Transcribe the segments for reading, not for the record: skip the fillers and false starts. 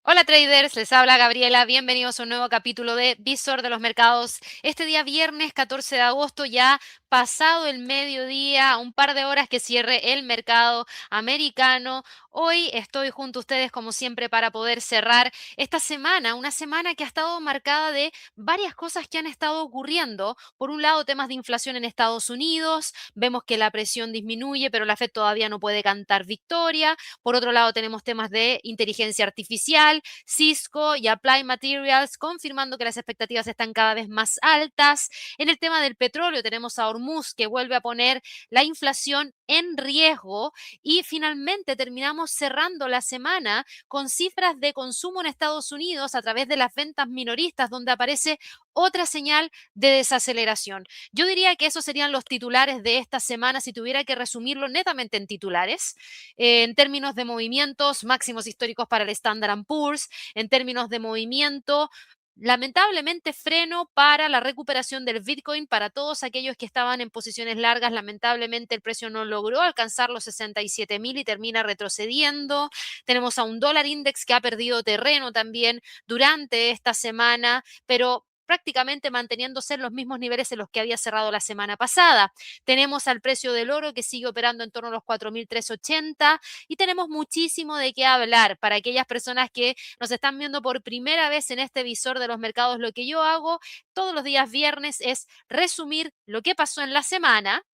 Hola traders, les habla Gabriela, bienvenidos a un nuevo capítulo de Visor de los Mercados. Este día viernes 14 de agosto, ya pasado el mediodía, un par de horas que cierre el mercado americano. Hoy estoy junto a ustedes como siempre para poder cerrar esta semana, una semana que ha estado marcada de varias cosas que han estado ocurriendo. Por un lado, temas de inflación en Estados Unidos, vemos que la presión disminuye, pero la Fed todavía no puede cantar victoria. Por otro lado, tenemos temas de inteligencia artificial, Cisco y Applied Materials confirmando que las expectativas están cada vez más altas. En el tema del petróleo tenemos a Hormuz que vuelve a poner la inflación en riesgo y finalmente terminamos cerrando la semana con cifras de consumo en Estados Unidos a través de las ventas minoristas donde aparece otra señal de desaceleración. Yo diría que esos serían los titulares de esta semana si tuviera que resumirlo netamente en titulares. En términos de movimientos, máximos históricos para el Standard Poor's, en términos de movimiento, lamentablemente freno para la recuperación del Bitcoin para todos aquellos que estaban en posiciones largas. Lamentablemente el precio no logró alcanzar los 67.000 y termina retrocediendo. Tenemos a un dólar index que ha perdido terreno también durante esta semana, pero prácticamente manteniéndose en los mismos niveles en los que había cerrado la semana pasada. Tenemos al precio del oro que sigue operando en torno a los 4.380 y tenemos muchísimo de qué hablar para aquellas personas que nos están viendo por primera vez en este visor de los mercados. Lo que yo hago todos los días viernes es resumir lo que pasó en la semana,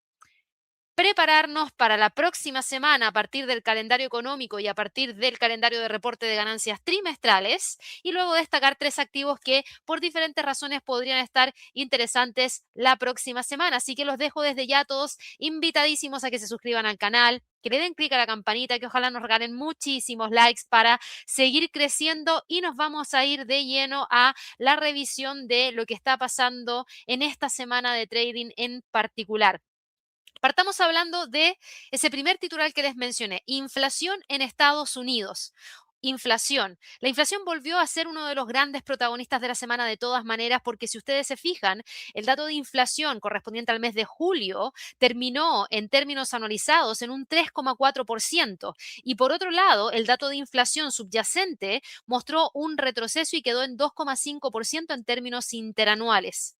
prepararnos para la próxima semana a partir del calendario económico y a partir del calendario de reporte de ganancias trimestrales y luego destacar tres activos que por diferentes razones podrían estar interesantes la próxima semana. Así que los dejo desde ya todos invitadísimos a que se suscriban al canal, que le den clic a la campanita, que ojalá nos regalen muchísimos likes para seguir creciendo y nos vamos a ir de lleno a la revisión de lo que está pasando en esta semana de trading en particular. Partamos hablando de ese primer titular que les mencioné, inflación en Estados Unidos. Inflación. La inflación volvió a ser uno de los grandes protagonistas de la semana de todas maneras, porque si ustedes se fijan, el dato de inflación correspondiente al mes de julio terminó en términos anualizados en un 3,4%. Y por otro lado, el dato de inflación subyacente mostró un retroceso y quedó en 2,5% en términos interanuales.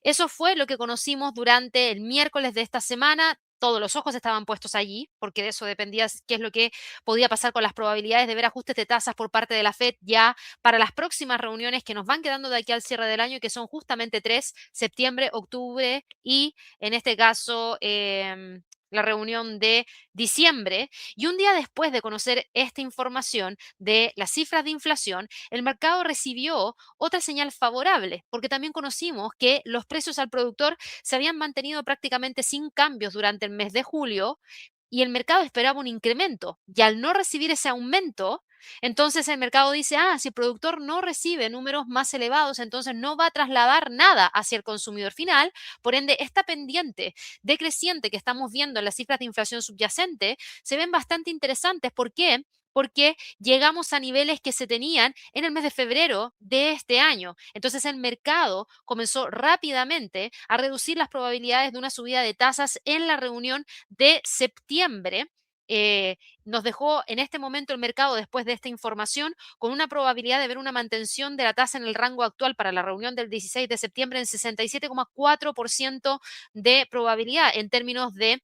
Eso fue lo que conocimos durante el miércoles de esta semana. Todos los ojos estaban puestos allí, porque de eso dependía qué es lo que podía pasar con las probabilidades de ver ajustes de tasas por parte de la Fed ya para las próximas reuniones que nos van quedando de aquí al cierre del año, que son justamente tres: septiembre, octubre y en este caso la reunión de diciembre. Y un día después de conocer esta información de las cifras de inflación, el mercado recibió otra señal favorable, porque también conocimos que los precios al productor se habían mantenido prácticamente sin cambios durante el mes de julio y el mercado esperaba un incremento. Y al no recibir ese aumento, entonces el mercado dice, si el productor no recibe números más elevados, entonces no va a trasladar nada hacia el consumidor final. Por ende, esta pendiente decreciente que estamos viendo en las cifras de inflación subyacente se ven bastante interesantes. ¿Por qué? Porque llegamos a niveles que se tenían en el mes de febrero de este año. Entonces el mercado comenzó rápidamente a reducir las probabilidades de una subida de tasas en la reunión de septiembre. Eh, Nos dejó en este momento el mercado, después de esta información, con una probabilidad de ver una mantención de la tasa en el rango actual para la reunión del 16 de septiembre en 67,4% de probabilidad en términos de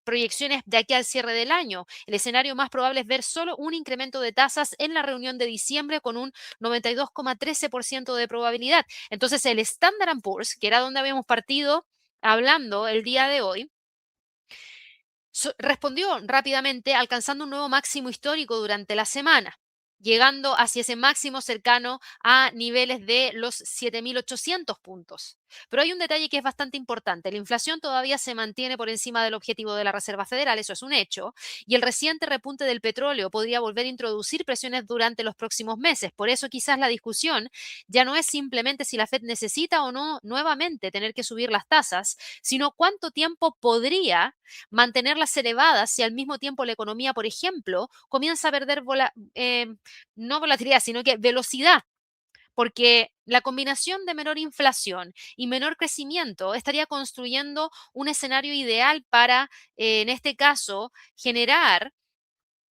proyecciones de aquí al cierre del año. El escenario más probable es ver solo un incremento de tasas en la reunión de diciembre con un 92,13% de probabilidad. Entonces, el Standard Poor's, que era donde habíamos partido hablando el día de hoy, respondió rápidamente alcanzando un nuevo máximo histórico durante la semana, llegando hacia ese máximo cercano a niveles de los 7.800 puntos. Pero hay un detalle que es bastante importante. La inflación todavía se mantiene por encima del objetivo de la Reserva Federal, eso es un hecho, y el reciente repunte del petróleo podría volver a introducir presiones durante los próximos meses. Por eso quizás la discusión ya no es simplemente si la Fed necesita o no nuevamente tener que subir las tasas, sino cuánto tiempo podría mantenerlas elevadas si al mismo tiempo la economía, por ejemplo, comienza a perder no volatilidad, sino que velocidad, porque la combinación de menor inflación y menor crecimiento estaría construyendo un escenario ideal para, en este caso, generar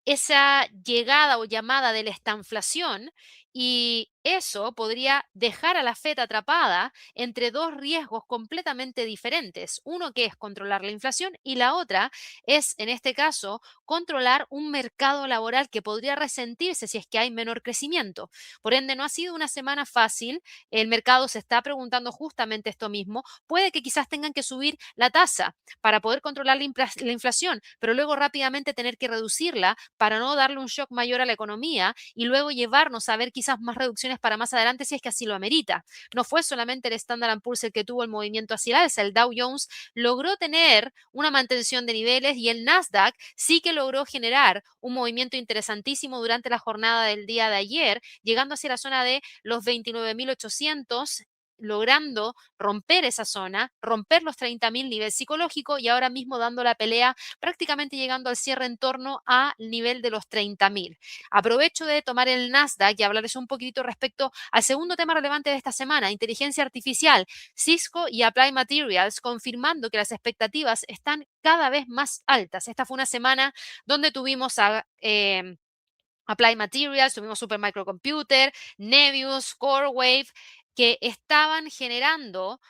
esa llegada o llamada de la estanflación y eso podría dejar a la Fed atrapada entre dos riesgos completamente diferentes. Uno que es controlar la inflación y la otra es, en este caso, controlar un mercado laboral que podría resentirse si es que hay menor crecimiento. Por ende, no ha sido una semana fácil. El mercado se está preguntando justamente esto mismo. Puede que quizás tengan que subir la tasa para poder controlar la inflación, pero luego rápidamente tener que reducirla para no darle un shock mayor a la economía y luego llevarnos a ver quizás más reducciones para más adelante si es que así lo amerita. No fue solamente el Standard Poor's el que tuvo el movimiento hacia el alza, el Dow Jones logró tener una mantención de niveles y el Nasdaq sí que logró generar un movimiento interesantísimo durante la jornada del día de ayer, llegando hacia la zona de los 29.800, logrando romper esa zona, romper los 30.000 nivel psicológico y ahora mismo dando la pelea, prácticamente llegando al cierre en torno al nivel de los 30.000. Aprovecho de tomar el Nasdaq y hablarles un poquito respecto al segundo tema relevante de esta semana, inteligencia artificial. Cisco y Applied Materials confirmando que las expectativas están cada vez más altas. Esta fue una semana donde tuvimos a Applied Materials, tuvimos Supermicrocomputer, Nebius, CoreWave, que estaban generando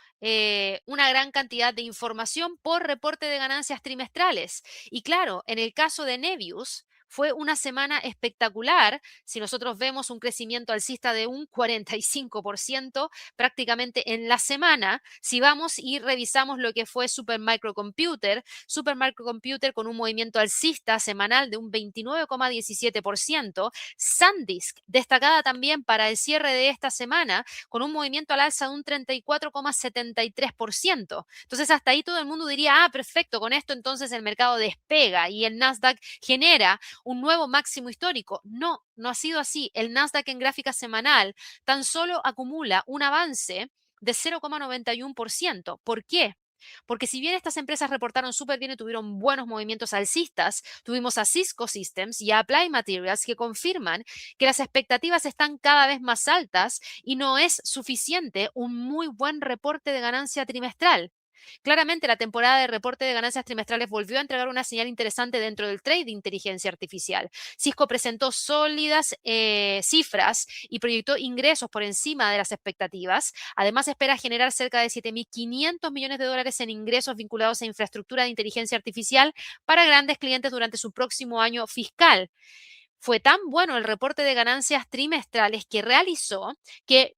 una gran cantidad de información por reporte de ganancias trimestrales. Y claro, en el caso de Nebius, fue una semana espectacular. Si nosotros vemos un crecimiento alcista de un 45% prácticamente en la semana, si vamos y revisamos lo que fue Supermicrocomputer con un movimiento alcista semanal de un 29,17%. SanDisk, destacada también para el cierre de esta semana, con un movimiento al alza de un 34,73%. Entonces, hasta ahí todo el mundo diría, ah, perfecto, con esto entonces el mercado despega y el Nasdaq genera un nuevo máximo histórico. No, no ha sido así. El Nasdaq en gráfica semanal tan solo acumula un avance de 0,91%. ¿Por qué? Porque si bien estas empresas reportaron súper bien y tuvieron buenos movimientos alcistas, tuvimos a Cisco Systems y a Applied Materials que confirman que las expectativas están cada vez más altas y no es suficiente un muy buen reporte de ganancia trimestral. Claramente, la temporada de reporte de ganancias trimestrales volvió a entregar una señal interesante dentro del trade de inteligencia artificial. Cisco presentó sólidas cifras y proyectó ingresos por encima de las expectativas. Además, espera generar cerca de 7.500 millones de dólares en ingresos vinculados a infraestructura de inteligencia artificial para grandes clientes durante su próximo año fiscal. Fue tan bueno el reporte de ganancias trimestrales que realizó que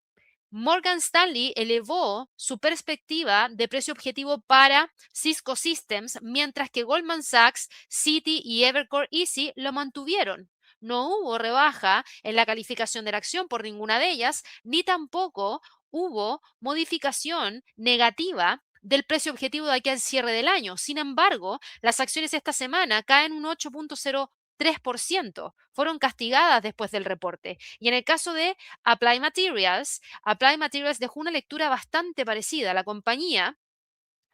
Morgan Stanley elevó su perspectiva de precio objetivo para Cisco Systems, mientras que Goldman Sachs, Citi y Evercore Easy lo mantuvieron. No hubo rebaja en la calificación de la acción por ninguna de ellas, ni tampoco hubo modificación negativa del precio objetivo de aquí al cierre del año. Sin embargo, las acciones esta semana caen un 8,03%. Fueron castigadas después del reporte. Y en el caso de Applied Materials dejó una lectura bastante parecida. La compañía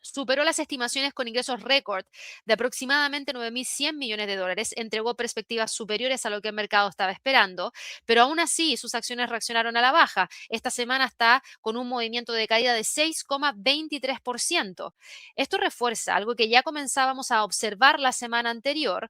superó las estimaciones con ingresos récord de aproximadamente 9.100 millones de dólares, entregó perspectivas superiores a lo que el mercado estaba esperando, pero aún así sus acciones reaccionaron a la baja. Esta semana está con un movimiento de caída de 6,23%. Esto refuerza algo que ya comenzábamos a observar la semana anterior,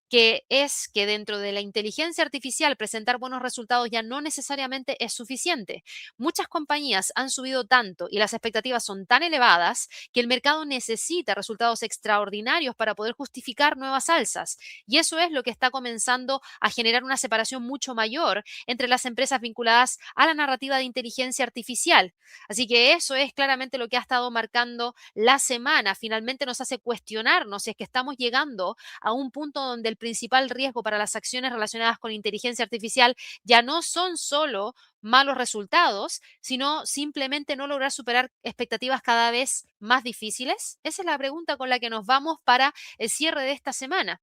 que es que dentro de la inteligencia artificial presentar buenos resultados ya no necesariamente es suficiente. Muchas compañías han subido tanto y las expectativas son tan elevadas que el mercado necesita resultados extraordinarios para poder justificar nuevas alzas. Y eso es lo que está comenzando a generar una separación mucho mayor entre las empresas vinculadas a la narrativa de inteligencia artificial. Así que eso es claramente lo que ha estado marcando la semana. Finalmente nos hace cuestionarnos si es que estamos llegando a un punto donde el principal riesgo para las acciones relacionadas con inteligencia artificial ya no son solo malos resultados, sino simplemente no lograr superar expectativas cada vez más difíciles? Esa es la pregunta con la que nos vamos para el cierre de esta semana.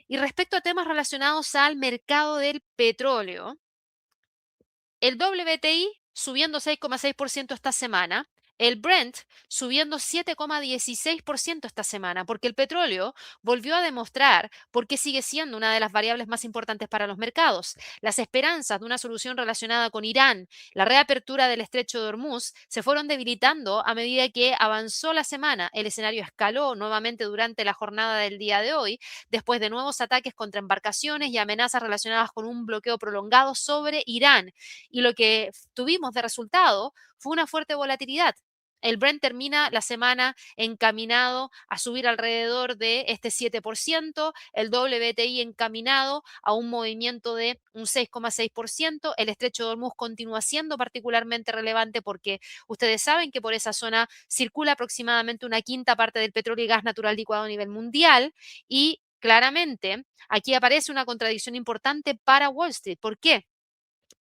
Y respecto a temas relacionados al mercado del petróleo, el WTI subiendo 6,6% esta semana, El Brent subiendo 7,16% esta semana, porque el petróleo volvió a demostrar por qué sigue siendo una de las variables más importantes para los mercados. Las esperanzas de una solución relacionada con Irán, la reapertura del estrecho de Hormuz, se fueron debilitando a medida que avanzó la semana. El escenario escaló nuevamente durante la jornada del día de hoy, después de nuevos ataques contra embarcaciones y amenazas relacionadas con un bloqueo prolongado sobre Irán. Y lo que tuvimos de resultado fue una fuerte volatilidad. El Brent termina la semana encaminado a subir alrededor de este 7%, el WTI encaminado a un movimiento de un 6,6%, el estrecho de Hormuz continúa siendo particularmente relevante porque ustedes saben que por esa zona circula aproximadamente una quinta parte del petróleo y gas natural licuado a nivel mundial y claramente aquí aparece una contradicción importante para Wall Street. ¿Por qué?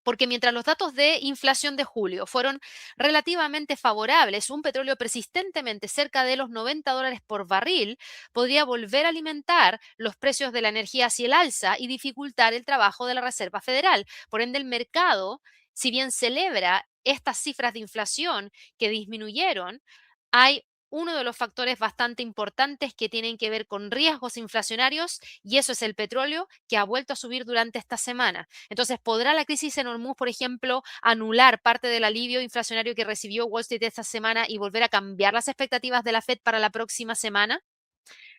Porque mientras los datos de inflación de julio fueron relativamente favorables, un petróleo persistentemente cerca de los $90 por barril podría volver a alimentar los precios de la energía hacia el alza y dificultar el trabajo de la Reserva Federal. Por ende, el mercado, si bien celebra estas cifras de inflación que disminuyeron, hay uno de los factores bastante importantes que tienen que ver con riesgos inflacionarios y eso es el petróleo que ha vuelto a subir durante esta semana. Entonces, ¿podrá la crisis en Hormuz, por ejemplo, anular parte del alivio inflacionario que recibió Wall Street esta semana y volver a cambiar las expectativas de la Fed para la próxima semana?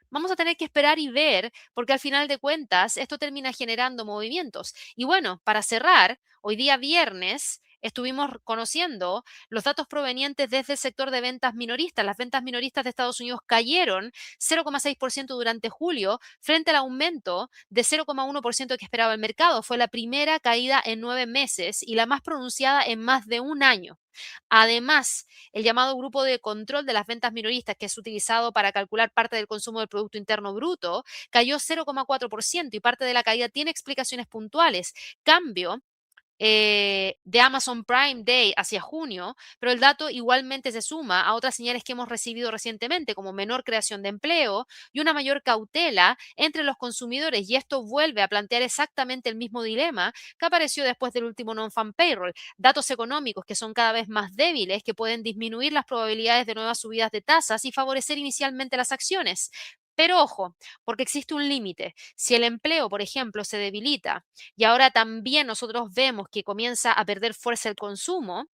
Vamos a tener que esperar y ver, porque al final de cuentas esto termina generando movimientos. Y bueno, para cerrar, hoy día viernes estuvimos conociendo los datos provenientes desde el sector de ventas minoristas. Las ventas minoristas de Estados Unidos cayeron 0,6% durante julio frente al aumento de 0,1% que esperaba el mercado. Fue la primera caída en 9 meses y la más pronunciada en más de un año. Además, el llamado grupo de control de las ventas minoristas, que es utilizado para calcular parte del consumo del Producto Interno Bruto, cayó 0,4% y parte de la caída tiene explicaciones puntuales. Cambio de Amazon Prime Day hacia junio, pero el dato igualmente se suma a otras señales que hemos recibido recientemente, como menor creación de empleo y una mayor cautela entre los consumidores. Y esto vuelve a plantear exactamente el mismo dilema que apareció después del último non-farm payroll. Datos económicos que son cada vez más débiles, que pueden disminuir las probabilidades de nuevas subidas de tasas y favorecer inicialmente las acciones. Pero ojo, porque existe un límite. Si el empleo, por ejemplo, se debilita y ahora también nosotros vemos que comienza a perder fuerza el consumo,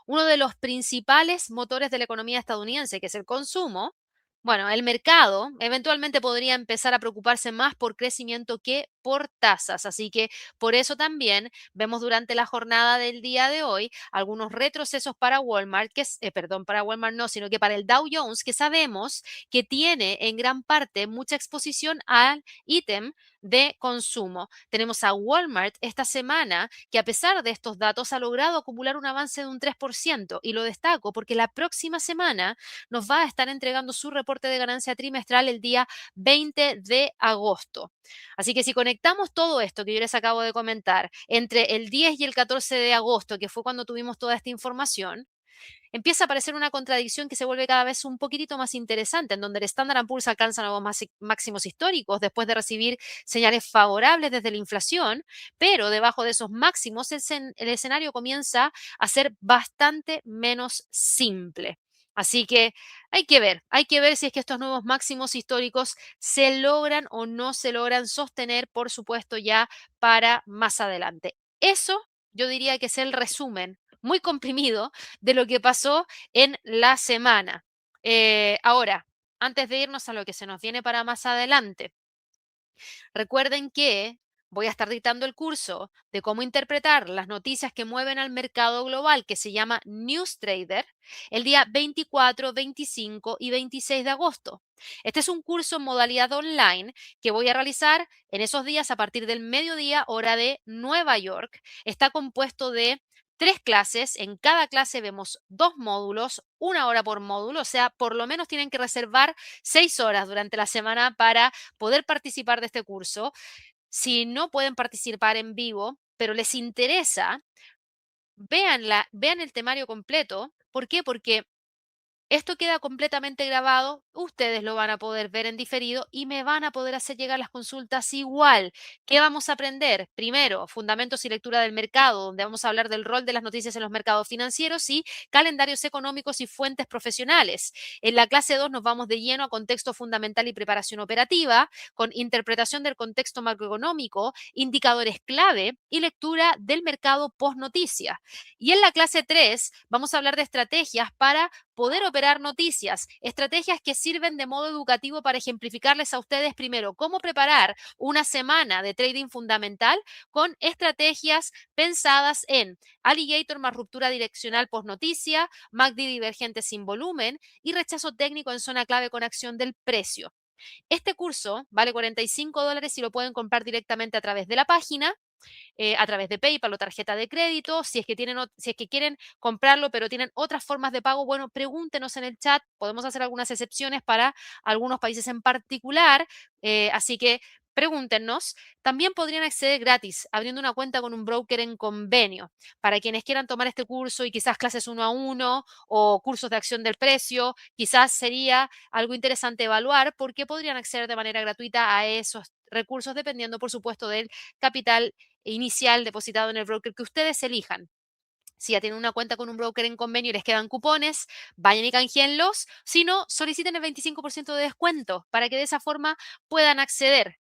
uno de los principales motores de la economía estadounidense, que es el consumo, bueno, el mercado eventualmente podría empezar a preocuparse más por crecimiento que por tasas. Así que por eso también vemos durante la jornada del día de hoy algunos retrocesos para Walmart, perdón, para Walmart no, sino que para el Dow Jones, que sabemos que tiene en gran parte mucha exposición al ítem de consumo. Tenemos a Walmart esta semana que a pesar de estos datos ha logrado acumular un avance de un 3% y lo destaco porque la próxima semana nos va a estar entregando su reporte de ganancia trimestral el día 20 de agosto. Así que si conectamos todo esto que yo les acabo de comentar entre el 10 y el 14 de agosto, que fue cuando tuvimos toda esta información, empieza a aparecer una contradicción que se vuelve cada vez un poquitito más interesante, en donde el Standard Poor's alcanza nuevos máximos históricos después de recibir señales favorables desde la inflación, pero debajo de esos máximos el escenario comienza a ser bastante menos simple. Así que hay que ver si es que estos nuevos máximos históricos se logran o no se logran sostener, por supuesto, ya para más adelante. Eso yo diría que es el resumen muy comprimido de lo que pasó en la semana. Ahora, antes de irnos a lo que se nos viene para más adelante, recuerden que voy a estar dictando el curso de cómo interpretar las noticias que mueven al mercado global, que se llama News Trader, el día 24, 25 y 26 de agosto. Este es un curso en modalidad online que voy a realizar en esos días a partir del mediodía, hora de Nueva York. Está compuesto de 3 clases. En cada clase vemos 2 módulos, 1 hora por módulo, o sea, por lo menos tienen que reservar 6 horas durante la semana para poder participar de este curso. Si no pueden participar en vivo, pero les interesa, vean el temario completo. ¿Por qué? Porque Esto queda completamente grabado, ustedes lo van a poder ver en diferido y me van a poder hacer llegar las consultas igual. ¿Qué vamos a aprender? Primero, fundamentos y lectura del mercado, donde vamos a hablar del rol de las noticias en los mercados financieros y calendarios económicos y fuentes profesionales. En la clase 2 nos vamos de lleno a contexto fundamental y preparación operativa, con interpretación del contexto macroeconómico, indicadores clave y lectura del mercado post noticia. Y en la clase 3 vamos a hablar de estrategias para poder operar noticias, estrategias que sirven de modo educativo para ejemplificarles a ustedes primero cómo preparar una semana de trading fundamental con estrategias pensadas en alligator más ruptura direccional post noticia, MACD divergente sin volumen y rechazo técnico en zona clave con acción del precio. Este curso vale $45 y lo pueden comprar directamente a través de la página, a través de PayPal o tarjeta de crédito. Si es que si es que quieren comprarlo, pero tienen otras formas de pago, bueno, pregúntenos en el chat. Podemos hacer algunas excepciones para algunos países en particular. Así que pregúntenos. También podrían acceder gratis abriendo una cuenta con un broker en convenio. Para quienes quieran tomar este curso y quizás clases uno a uno o cursos de acción del precio, quizás sería algo interesante evaluar porque podrían acceder de manera gratuita a esos recursos dependiendo, por supuesto, del capital inicial depositado en el broker que ustedes elijan. Si ya tienen una cuenta con un broker en convenio y les quedan cupones, vayan y canjeenlos. Si no, soliciten el 25% de descuento para que de esa forma puedan acceder.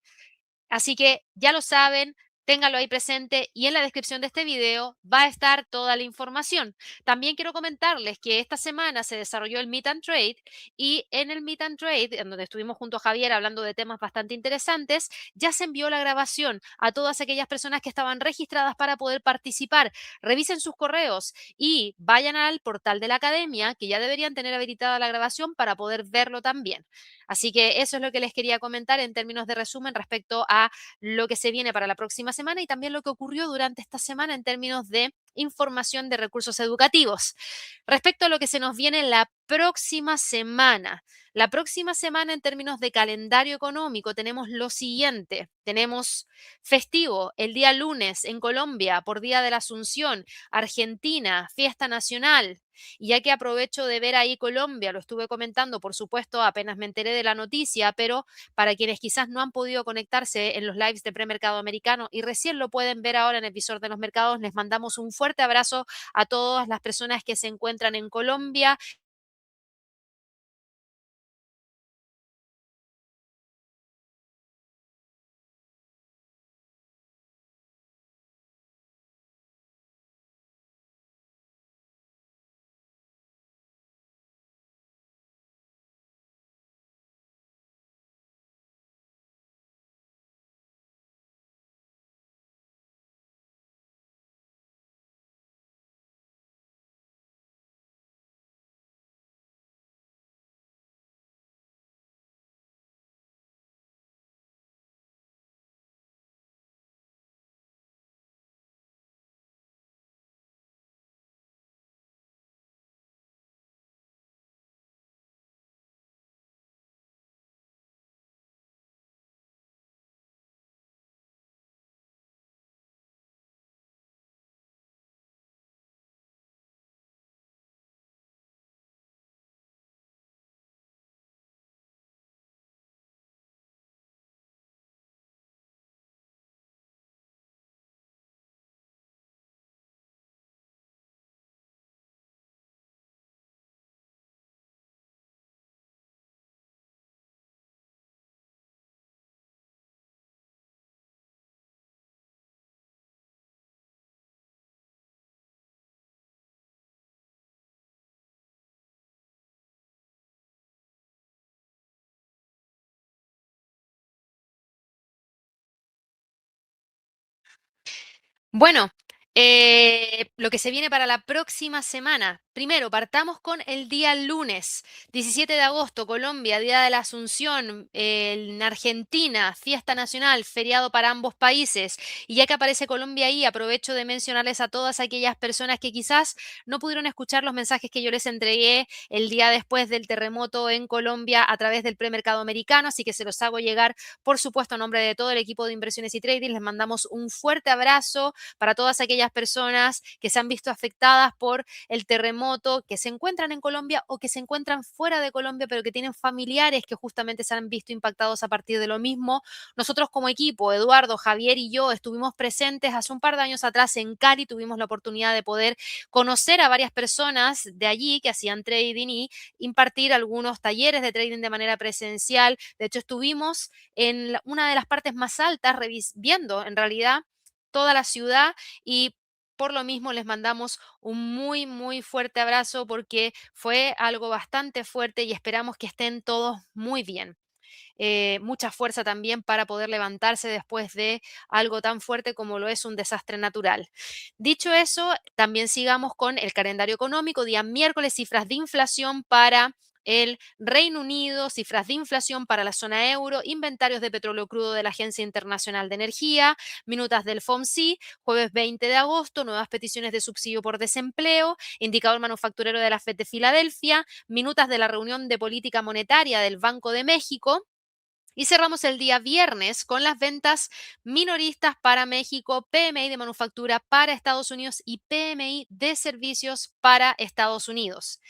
Así que ya lo saben, ténganlo ahí presente y en la descripción de este video va a estar toda la información. También quiero comentarles que esta semana se desarrolló el Meet and Trade y en el Meet and Trade, en donde estuvimos junto a Javier hablando de temas bastante interesantes, ya se envió la grabación a todas aquellas personas que estaban registradas para poder participar. Revisen sus correos y vayan al portal de la academia, que ya deberían tener habilitada la grabación para poder verlo también. Así que eso es lo que les quería comentar en términos de resumen respecto a lo que se viene para la próxima semana y también lo que ocurrió durante esta semana en términos de información de recursos educativos. Respecto a lo que se nos viene la próxima semana. La próxima semana en términos de calendario económico tenemos lo siguiente. Tenemos festivo el día lunes en Colombia por Día de la Asunción, Argentina, fiesta nacional. Y ya que aprovecho de ver ahí Colombia, lo estuve comentando, por supuesto, apenas me enteré de la noticia, pero para quienes quizás no han podido conectarse en los lives de premercado americano y recién lo pueden ver ahora en el visor de los mercados, les mandamos un fuerte abrazo a todas las personas que se encuentran en Colombia. Bueno, lo que se viene para la próxima semana. Primero, partamos con el día lunes, 17 de agosto, Colombia, Día de la Asunción, en Argentina, fiesta nacional, feriado para ambos países. Y ya que aparece Colombia ahí, aprovecho de mencionarles a todas aquellas personas que quizás no pudieron escuchar los mensajes que yo les entregué el día después del terremoto en Colombia a través del premercado americano, así que se los hago llegar, por supuesto, a nombre de todo el equipo de inversiones y trading. Les mandamos un fuerte abrazo para todas aquellas aquellas personas que se han visto afectadas por el terremoto, que se encuentran en Colombia o que se encuentran fuera de Colombia, pero que tienen familiares que justamente se han visto impactados a partir de lo mismo. Nosotros como equipo, Eduardo, Javier y yo, estuvimos presentes hace un par de años atrás en Cali, tuvimos la oportunidad de poder conocer a varias personas de allí que hacían trading y impartir algunos talleres de trading de manera presencial. De hecho, estuvimos en una de las partes más altas, viendo en realidad toda la ciudad y por lo mismo les mandamos un muy, muy fuerte abrazo porque fue algo bastante fuerte y esperamos que estén todos muy bien. Mucha fuerza también para poder levantarse después de algo tan fuerte como lo es un desastre natural. Dicho eso, también sigamos con el calendario económico. Día miércoles, cifras de inflación para el Reino Unido, cifras de inflación para la zona euro, inventarios de petróleo crudo de la Agencia Internacional de Energía, minutas del FOMC, jueves 20 de agosto, nuevas peticiones de subsidio por desempleo, indicador manufacturero de la FED de Filadelfia, minutas de la reunión de política monetaria del Banco de México, y cerramos el día viernes con las ventas minoristas para México, PMI de manufactura para Estados Unidos y PMI de servicios para Estados Unidos.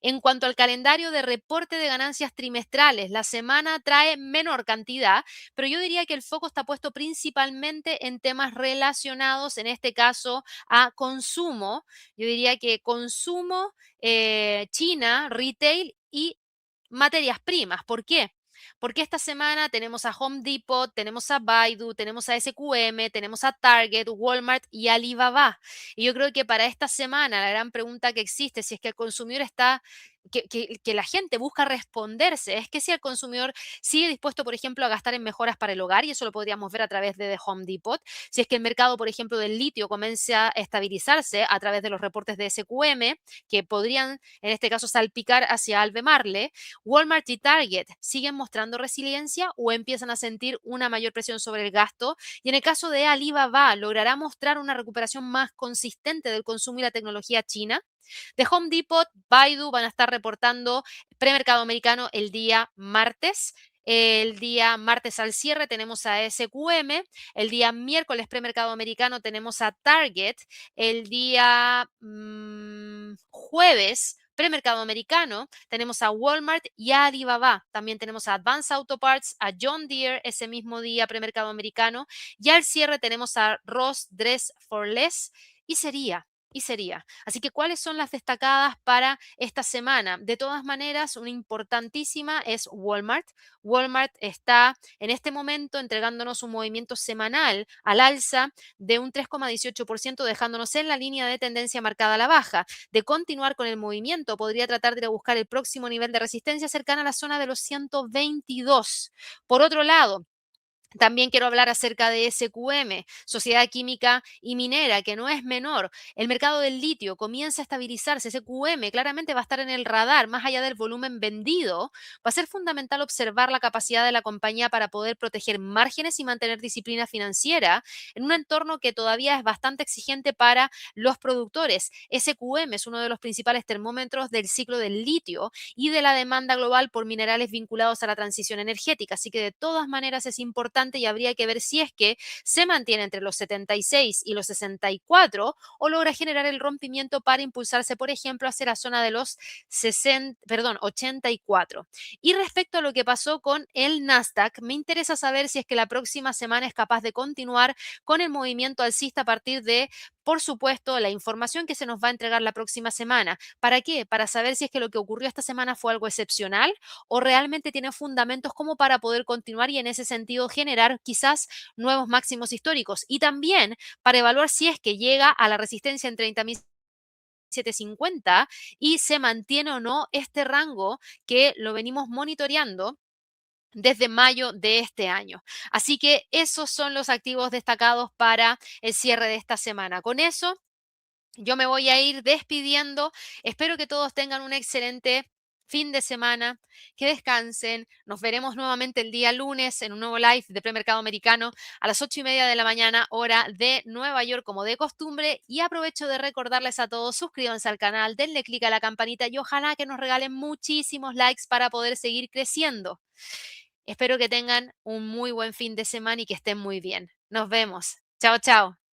En cuanto al calendario de reporte de ganancias trimestrales, la semana trae menor cantidad, pero yo diría que el foco está puesto principalmente en temas relacionados, en este caso, a consumo. Yo diría que consumo, China, retail y materias primas. ¿Por qué? Porque esta semana tenemos a Home Depot, tenemos a Baidu, tenemos a SQM, tenemos a Target, Walmart y Alibaba. Y yo creo que para esta semana la gran pregunta que existe, si es que el consumidor está, que la gente busca responderse, es que si el consumidor sigue dispuesto, por ejemplo, a gastar en mejoras para el hogar, y eso lo podríamos ver a través de The Home Depot, si es que el mercado, por ejemplo, del litio comienza a estabilizarse a través de los reportes de SQM, que podrían, en este caso, salpicar hacia Albemarle, Walmart y Target siguen mostrando resiliencia o empiezan a sentir una mayor presión sobre el gasto. Y en el caso de Alibaba, ¿logrará mostrar una recuperación más consistente del consumo y la tecnología china? De Home Depot, Baidu van a estar reportando premercado americano el día martes. El día martes al cierre tenemos a SQM, el día miércoles premercado americano tenemos a Target, el día jueves premercado americano tenemos a Walmart y a Alibaba. También tenemos a Advance Auto Parts, a John Deere ese mismo día premercado americano y al cierre tenemos a Ross Dress for Less y sería. Así que, ¿cuáles son las destacadas para esta semana? De todas maneras, una importantísima es Walmart. Walmart está en este momento entregándonos un movimiento semanal al alza de un 3,18%, dejándonos en la línea de tendencia marcada a la baja. De continuar con el movimiento, podría tratar de ir a buscar el próximo nivel de resistencia cercana a la zona de los 122. Por otro lado, también quiero hablar acerca de SQM, Sociedad Química y Minera, que no es menor. El mercado del litio comienza a estabilizarse. SQM claramente va a estar en el radar, más allá del volumen vendido. Va a ser fundamental observar la capacidad de la compañía para poder proteger márgenes y mantener disciplina financiera en un entorno que todavía es bastante exigente para los productores. SQM es uno de los principales termómetros del ciclo del litio y de la demanda global por minerales vinculados a la transición energética. Así que de todas maneras es importante y habría que ver si es que se mantiene entre los 76 y los 64 o logra generar el rompimiento para impulsarse, por ejemplo, hacia la zona de los 84. Y respecto a lo que pasó con el Nasdaq, me interesa saber si es que la próxima semana es capaz de continuar con el movimiento alcista a partir de, por supuesto, la información que se nos va a entregar la próxima semana. ¿Para qué? Para saber si es que lo que ocurrió esta semana fue algo excepcional o realmente tiene fundamentos como para poder continuar y en ese sentido generar quizás nuevos máximos históricos. Y también para evaluar si es que llega a la resistencia en 30.750 y se mantiene o no este rango que lo venimos monitoreando desde mayo de este año. Así que esos son los activos destacados para el cierre de esta semana. Con eso, yo me voy a ir despidiendo. Espero que todos tengan un excelente fin de semana, que descansen. Nos veremos nuevamente el día lunes en un nuevo live de premercado americano a las 8:30 de la mañana, hora de Nueva York, como de costumbre. Y aprovecho de recordarles a todos, suscríbanse al canal, denle clic a la campanita y ojalá que nos regalen muchísimos likes para poder seguir creciendo. Espero que tengan un muy buen fin de semana y que estén muy bien. Nos vemos. Chao, chao.